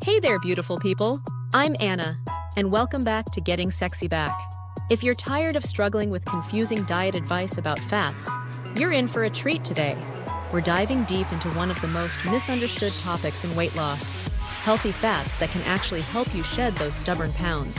Hey there, beautiful people. I'm Anna, and welcome back to Getting Sexy Back. If you're tired of struggling with confusing diet advice about fats, you're in for a treat today. We're diving deep into one of the most misunderstood topics in weight loss, healthy fats that can actually help you shed those stubborn pounds.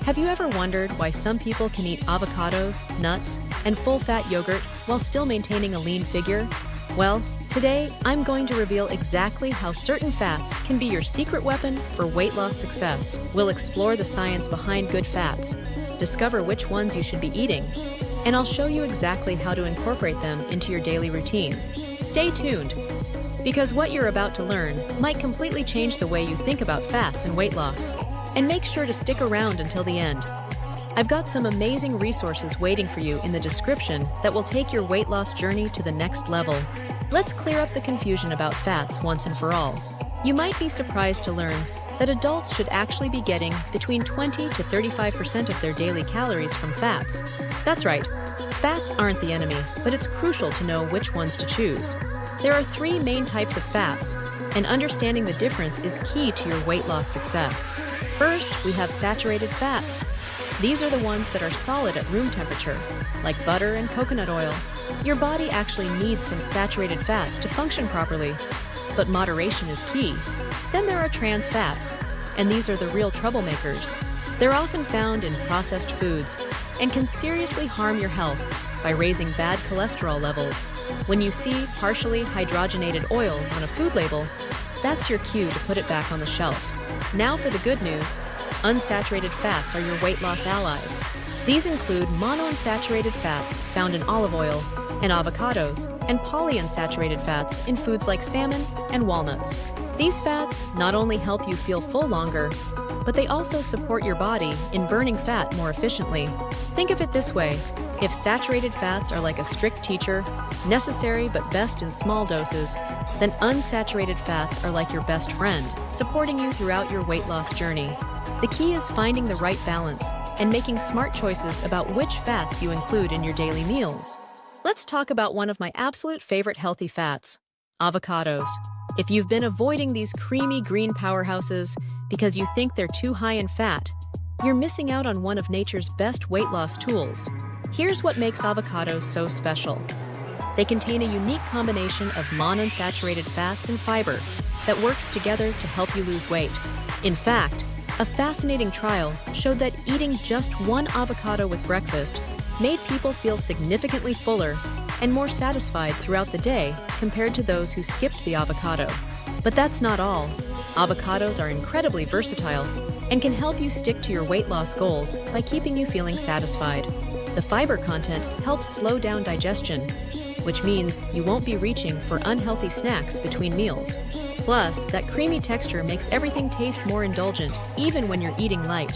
Have you ever wondered why some people can eat avocados, nuts, and full-fat yogurt while still maintaining a lean figure? Well, today I'm going to reveal exactly how certain fats can be your secret weapon for weight loss success. We'll explore the science behind good fats, discover which ones you should be eating, and I'll show you exactly how to incorporate them into your daily routine. Stay tuned, because what you're about to learn might completely change the way you think about fats and weight loss. And make sure to stick around until the end. I've got some amazing resources waiting for you in the description that will take your weight loss journey to the next level. Let's clear up the confusion about fats once and for all. You might be surprised to learn that adults should actually be getting between 20 to 35% of their daily calories from fats. That's right, fats aren't the enemy, but it's crucial to know which ones to choose. There are three main types of fats, and understanding the difference is key to your weight loss success. First, we have saturated fats. These are the ones that are solid at room temperature, like butter and coconut oil. Your body actually needs some saturated fats to function properly, but moderation is key. Then there are trans fats, and these are the real troublemakers. They're often found in processed foods and can seriously harm your health by raising bad cholesterol levels. When you see partially hydrogenated oils on a food label, that's your cue to put it back on the shelf. Now for the good news. Unsaturated fats are your weight loss allies. These include monounsaturated fats found in olive oil and avocados, and polyunsaturated fats in foods like salmon and walnuts. These fats not only help you feel full longer, but they also support your body in burning fat more efficiently. Think of it this way. If saturated fats are like a strict teacher, necessary but best in small doses, then unsaturated fats are like your best friend, supporting you throughout your weight loss journey. The key is finding the right balance and making smart choices about which fats you include in your daily meals. Let's talk about one of my absolute favorite healthy fats, avocados. If you've been avoiding these creamy green powerhouses because you think they're too high in fat, you're missing out on one of nature's best weight loss tools. Here's what makes avocados so special. They contain a unique combination of monounsaturated fats and fiber that works together to help you lose weight. In fact, a fascinating trial showed that eating just one avocado with breakfast made people feel significantly fuller and more satisfied throughout the day compared to those who skipped the avocado. But that's not all. Avocados are incredibly versatile and can help you stick to your weight loss goals by keeping you feeling satisfied. The fiber content helps slow down digestion, which means you won't be reaching for unhealthy snacks between meals. Plus, that creamy texture makes everything taste more indulgent, even when you're eating light.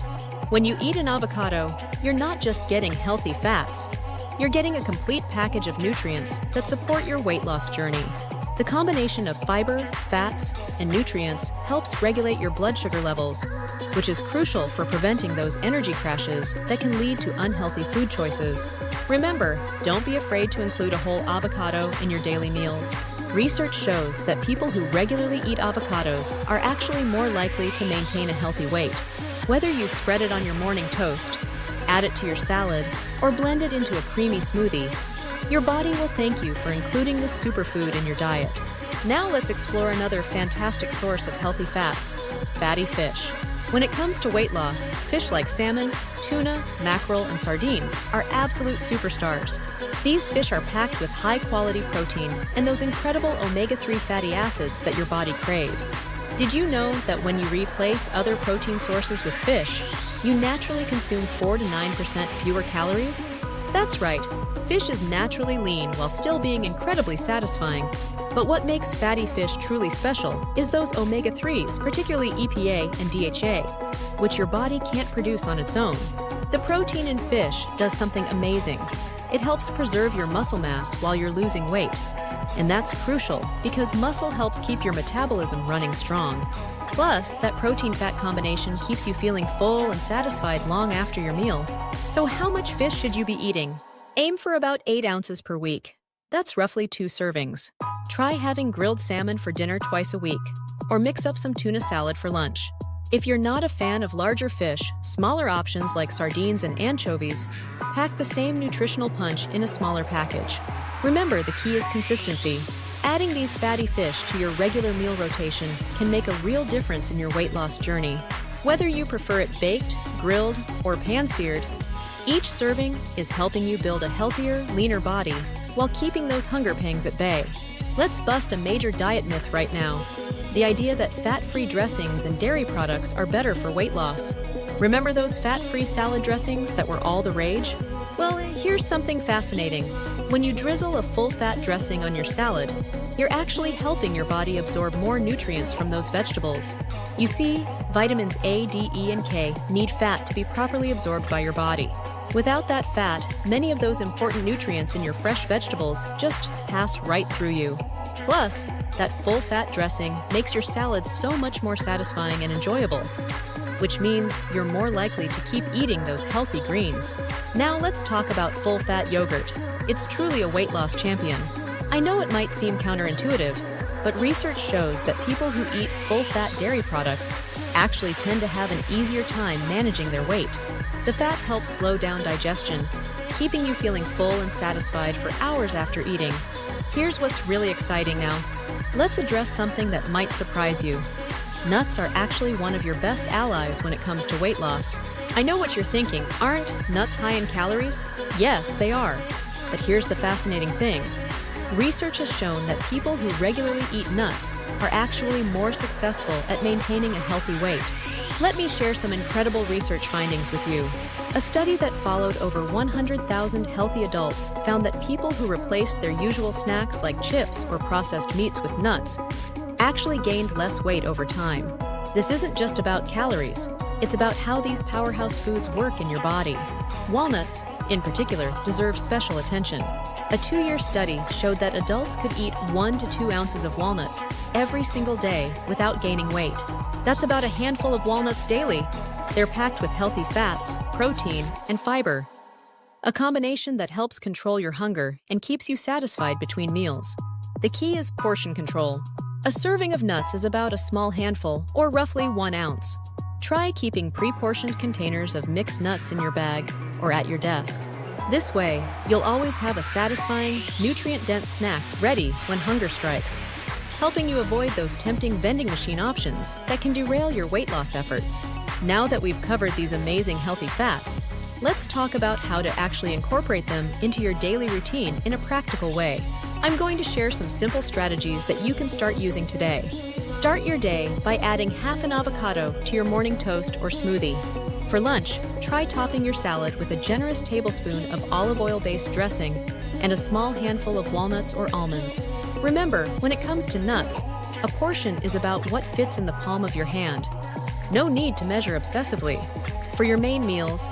When you eat an avocado, you're not just getting healthy fats. You're getting a complete package of nutrients that support your weight loss journey. The combination of fiber, fats, and nutrients helps regulate your blood sugar levels, which is crucial for preventing those energy crashes that can lead to unhealthy food choices. Remember, don't be afraid to include a whole avocado in your daily meals. Research shows that people who regularly eat avocados are actually more likely to maintain a healthy weight. Whether you spread it on your morning toast, add it to your salad, or blend it into a creamy smoothie, your body will thank you for including this superfood in your diet. Now let's explore another fantastic source of healthy fats, fatty fish. When it comes to weight loss, fish like salmon, tuna, mackerel, and sardines are absolute superstars. These fish are packed with high-quality protein and those incredible omega-3 fatty acids that your body craves. Did you know that when you replace other protein sources with fish, you naturally consume 4 to 9% fewer calories? That's right, fish is naturally lean while still being incredibly satisfying. But what makes fatty fish truly special is those omega-3s, particularly EPA and DHA, which your body can't produce on its own. The protein in fish does something amazing. It helps preserve your muscle mass while you're losing weight. And that's crucial because muscle helps keep your metabolism running strong. Plus, that protein-fat combination keeps you feeling full and satisfied long after your meal. So how much fish should you be eating? Aim for about 8 ounces per week. That's roughly 2 servings. Try having grilled salmon for dinner twice a week. or mix up some tuna salad for lunch. If you're not a fan of larger fish, smaller options like sardines and anchovies pack the same nutritional punch in a smaller package. Remember, the key is consistency. Adding these fatty fish to your regular meal rotation can make a real difference in your weight loss journey. Whether you prefer it baked, grilled, or pan-seared, each serving is helping you build a healthier, leaner body while keeping those hunger pangs at bay. Let's bust a major diet myth right now: the idea that fat-free dressings and dairy products are better for weight loss. Remember those fat-free salad dressings that were all the rage? Well, here's something fascinating. When you drizzle a full-fat dressing on your salad, you're actually helping your body absorb more nutrients from those vegetables. You see, vitamins A, D, E, and K need fat to be properly absorbed by your body. Without that fat, many of those important nutrients in your fresh vegetables just pass right through you. Plus, that full-fat dressing makes your salad so much more satisfying and enjoyable, which means you're more likely to keep eating those healthy greens. Now let's talk about full-fat yogurt. It's truly a weight loss champion. I know it might seem counterintuitive, but research shows that people who eat full-fat dairy products actually tend to have an easier time managing their weight. The fat helps slow down digestion, keeping you feeling full and satisfied for hours after eating. Here's what's really exciting now. Let's address something that might surprise you. Nuts are actually one of your best allies when it comes to weight loss. I know what you're thinking. Aren't nuts high in calories? Yes, they are. But here's the fascinating thing. Research has shown that people who regularly eat nuts are actually more successful at maintaining a healthy weight. Let me share some incredible research findings with you. A study that followed over 100,000 healthy adults found that people who replaced their usual snacks like chips or processed meats with nuts actually gained less weight over time. This isn't just about calories. It's about how these powerhouse foods work in your body. Walnuts, in particular, deserve special attention. A 2-year study showed that adults could eat 1 to 2 ounces of walnuts every single day without gaining weight. That's about a handful of walnuts daily. They're packed with healthy fats, protein, and fiber, a combination that helps control your hunger and keeps you satisfied between meals. The key is portion control. A serving of nuts is about a small handful, or roughly 1 ounce. Try keeping pre-portioned containers of mixed nuts in your bag or at your desk. This way, you'll always have a satisfying, nutrient-dense snack ready when hunger strikes, helping you avoid those tempting vending machine options that can derail your weight loss efforts. Now that we've covered these amazing healthy fats, let's talk about how to actually incorporate them into your daily routine in a practical way. I'm going to share some simple strategies that you can start using today. Start your day by adding half an avocado to your morning toast or smoothie. For lunch, try topping your salad with a generous tablespoon of olive oil-based dressing and a small handful of walnuts or almonds. Remember, when it comes to nuts, a portion is about what fits in the palm of your hand. No need to measure obsessively. For your main meals,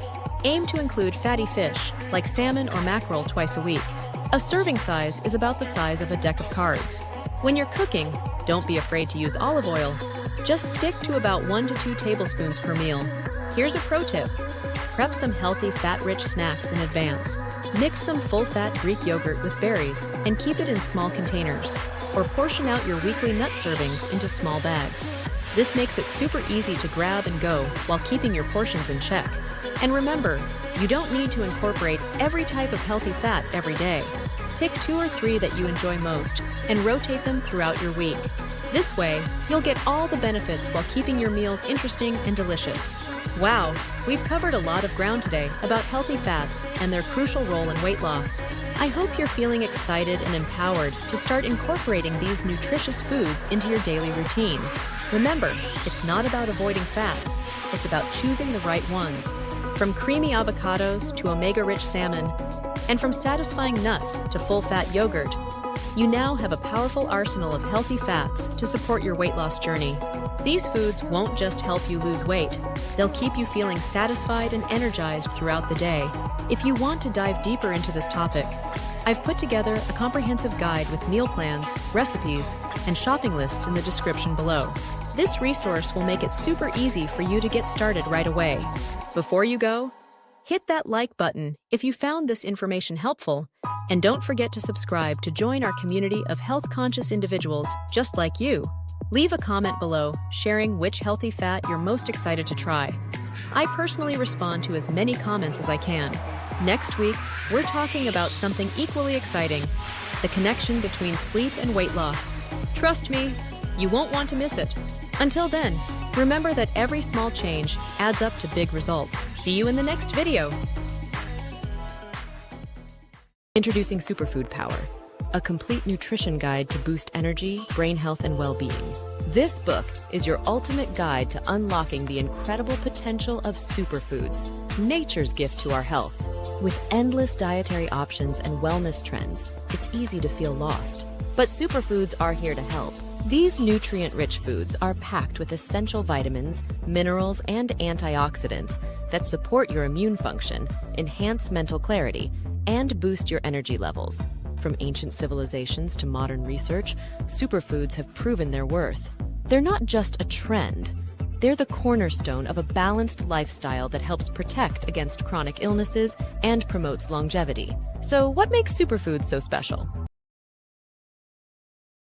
aim to include fatty fish, like salmon or mackerel, twice a week. A serving size is about the size of a deck of cards. When you're cooking, don't be afraid to use olive oil. Just stick to about 1 to 2 tablespoons per meal. Here's a pro tip. Prep some healthy, fat-rich snacks in advance. Mix some full-fat Greek yogurt with berries and keep it in small containers. Or portion out your weekly nut servings into small bags. This makes it super easy to grab and go while keeping your portions in check. And remember, you don't need to incorporate every type of healthy fat every day. Pick 2 or 3 that you enjoy most and rotate them throughout your week. This way, you'll get all the benefits while keeping your meals interesting and delicious. Wow, we've covered a lot of ground today about healthy fats and their crucial role in weight loss. I hope you're feeling excited and empowered to start incorporating these nutritious foods into your daily routine. Remember, it's not about avoiding fats, it's about choosing the right ones. From creamy avocados to omega-rich salmon, and from satisfying nuts to full-fat yogurt, you now have a powerful arsenal of healthy fats to support your weight loss journey. These foods won't just help you lose weight, they'll keep you feeling satisfied and energized throughout the day. If you want to dive deeper into this topic, I've put together a comprehensive guide with meal plans, recipes, and shopping lists in the description below. This resource will make it super easy for you to get started right away. Before you go, hit that like button if you found this information helpful, and don't forget to subscribe to join our community of health-conscious individuals just like you. Leave a comment below sharing which healthy fat you're most excited to try. I personally respond to as many comments as I can. Next week, we're talking about something equally exciting: the connection between sleep and weight loss. Trust me, you won't want to miss it. Until then, remember that every small change adds up to big results. See you in the next video. Introducing Superfood Power, a complete nutrition guide to boost energy, brain health, and well-being. This book is your ultimate guide to unlocking the incredible potential of superfoods, nature's gift to our health. With endless dietary options and wellness trends, it's easy to feel lost. But superfoods are here to help. These nutrient-rich foods are packed with essential vitamins, minerals, and antioxidants that support your immune function, enhance mental clarity, and boost your energy levels. From ancient civilizations to modern research, superfoods have proven their worth. They're not just a trend. They're the cornerstone of a balanced lifestyle that helps protect against chronic illnesses and promotes longevity. So what makes superfoods so special?